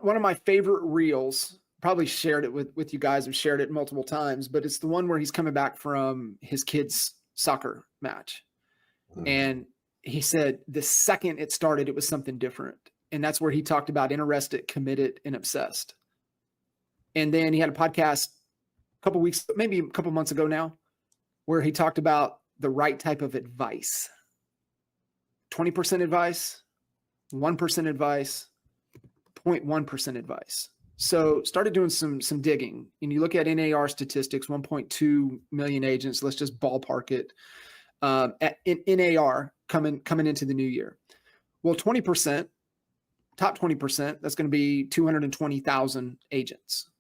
one of my favorite reels, probably shared it with you guys. I've shared it multiple times, but it's the one where he's coming back from his kid's soccer match. And he said the second it started, it was something different. And that's where he talked about interested, committed, and obsessed. And then he had a podcast a couple weeks, maybe a couple months ago now, where he talked about the right type of advice. 20% advice, 1% advice, 0.1% advice. So started doing some digging, and you look at NAR statistics, 1.2 million agents. Let's just ballpark it in NAR coming into the new year. Well, 20%, top 20%, that's going to be 220,000 agents.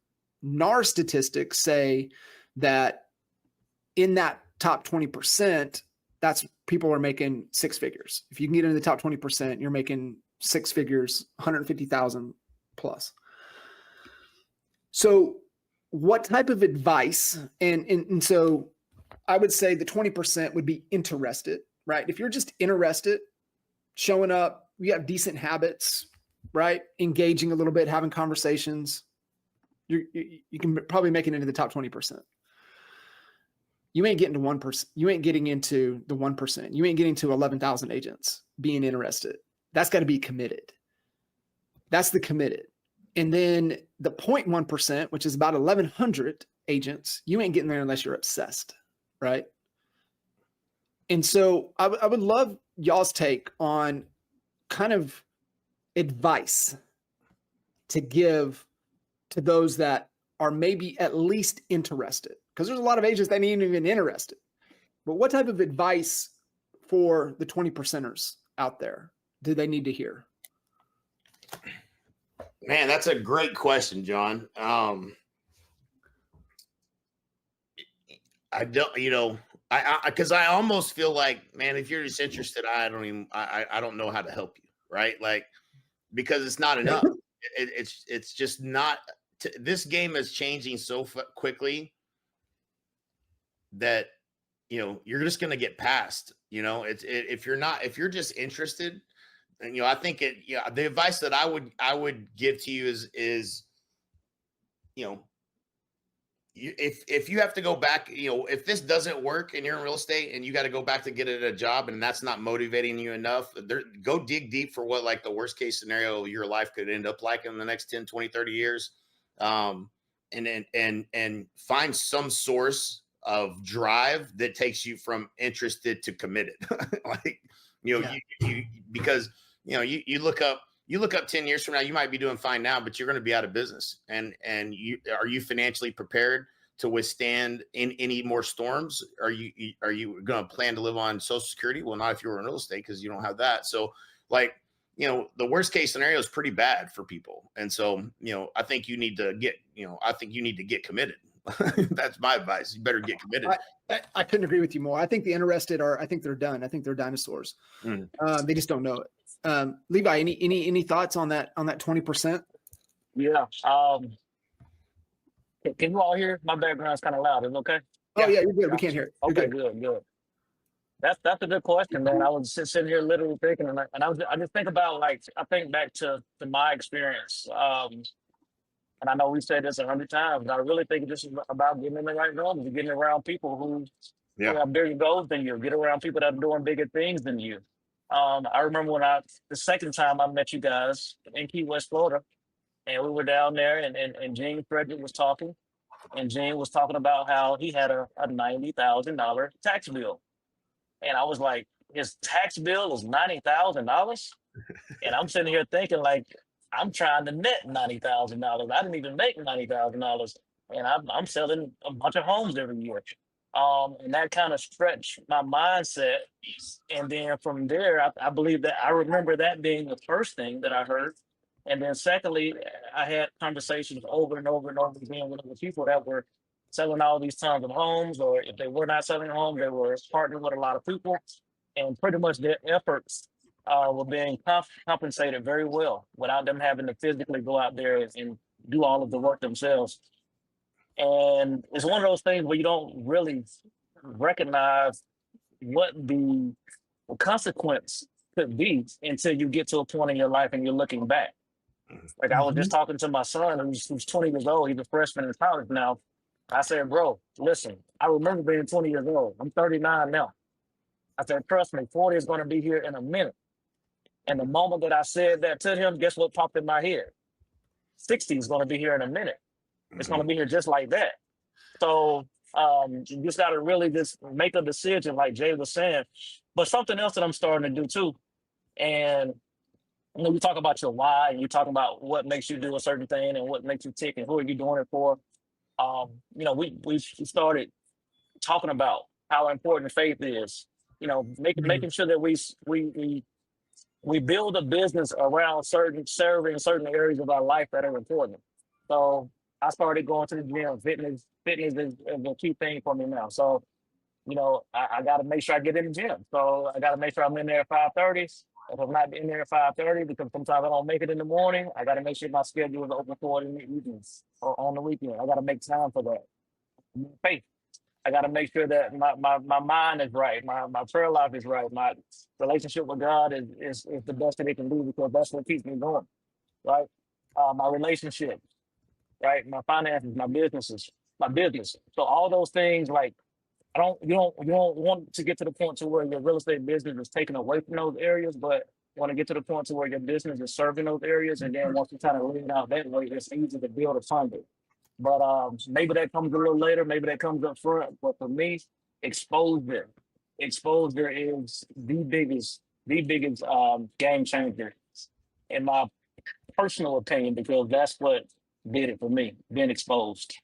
NAR statistics say that in that top 20%, that's people are making six figures. If you can get into the top 20%, you're making six figures, 150,000 plus. So what type of advice? And so I would say the 20% would be interested, right? If you're just interested, showing up, you have decent habits, right? Engaging a little bit, having conversations, you can probably make it into the top 20%. You ain't getting to 1%. You ain't getting into the 1%. You ain't getting to 11,000 agents being interested. That's got to be committed. That's the committed. And then the 0.1%, which is about 1,100 agents, you ain't getting there unless you're obsessed, right? And so I would love y'all's take on kind of advice to give to those that are maybe at least interested, because there's a lot of agents that ain't even interested. But what type of advice for the 20%ers out there do they need to hear? Man, that's a great question, John. I don't, because I almost feel like, man, if you're just interested, I don't know how to help you, right? Like, because it's not enough. It's just not. This game is changing so quickly that you're just going to get past. If you're just interested. And, I think the advice that I would give to you is, if you have to go back, if this doesn't work and you're in real estate and you got to go back to get a job and that's not motivating you enough, go dig deep for what like the worst case scenario of your life could end up like in the next 10, 20, 30 years. And find some source of drive that takes you from interested to committed. Like, because you look up 10 years from now, you might be doing fine now, but you're going to be out of business. And are you financially prepared to withstand in any more storms? Are you going to plan to live on Social Security? Well, not if you're in real estate, because you don't have that. So like, the worst case scenario is pretty bad for people. And so, I think you need to get committed. That's my advice. You better get committed. I couldn't agree with you more. I think the interested I think they're done. I think they're dinosaurs. They just don't know it. Levi, any thoughts on that 20%? Yeah. Can you all hear? My background's kind of loud. Is it okay? Oh yeah, you're good. We can't hear it. Okay, good. That's a good question, man. I was sitting here literally thinking, and I just think about, like, I think back to my experience. And I know we said this 100 times, but I really think this is about getting in the right rooms and getting around people who have bigger goals than you, get around people that are doing bigger things than you. I remember the second time I met you guys in Key West, Florida, and we were down there, and Gene Frederick was talking, and Gene was talking about how he had a $90,000 tax bill. And I was like, his tax bill is $90,000? And I'm sitting here thinking, like, I'm trying to net $90,000. I didn't even make $90,000, and I'm selling a bunch of homes every year. And that kind of stretched my mindset. And then from there, I believe that I remember that being the first thing that I heard. And then secondly, I had conversations over and over and over again with other people that were selling all these tons of homes, or if they were not selling homes, they were partnering with a lot of people, and pretty much their efforts were being compensated very well without them having to physically go out there and do all of the work themselves. And it's one of those things where you don't really recognize what the consequence could be until you get to a point in your life and you're looking back. Like I was just talking to my son who's 20 years old. He's a freshman in college now. I said, bro, listen, I remember being 20 years old. I'm 39 now. I said, trust me, 40 is going to be here in a minute. And the moment that I said that to him, guess what popped in my head? 60 is going to be here in a minute. It's going to be here just like that. So you just got to really just make a decision, like Jay was saying. But something else that I'm starting to do too, and you know, you talk about your why, and you talk about what makes you do a certain thing, and what makes you tick, and who are you doing it for. You know, we started talking about how important faith is. You know, making sure that we build a business around serving certain areas of our life that are important. So I started going to the gym. Fitness is a key thing for me now. So, you know, I got to make sure I get in the gym. So I got to make sure I'm in there at 5:30. If I'm not in there at 5:30, because sometimes I don't make it in the morning, I got to make sure my schedule is open for it in the evenings or on the weekend. I got to make time for that. Faith. I got to make sure that my mind is right, my prayer life is right, my relationship with God is the best that it can do, because that's what keeps me going, right? My relationship, right? My finances, my business. So all those things, like you don't want to get to the point to where your real estate business is taken away from those areas, but want to get to the point to where your business is serving those areas, and then once you kind of lean out that way, it's easy to build a fund it. But maybe that comes a little later, maybe that comes up front. But for me, exposure is the biggest game changer, in my personal opinion, because that's what did it for me, being exposed.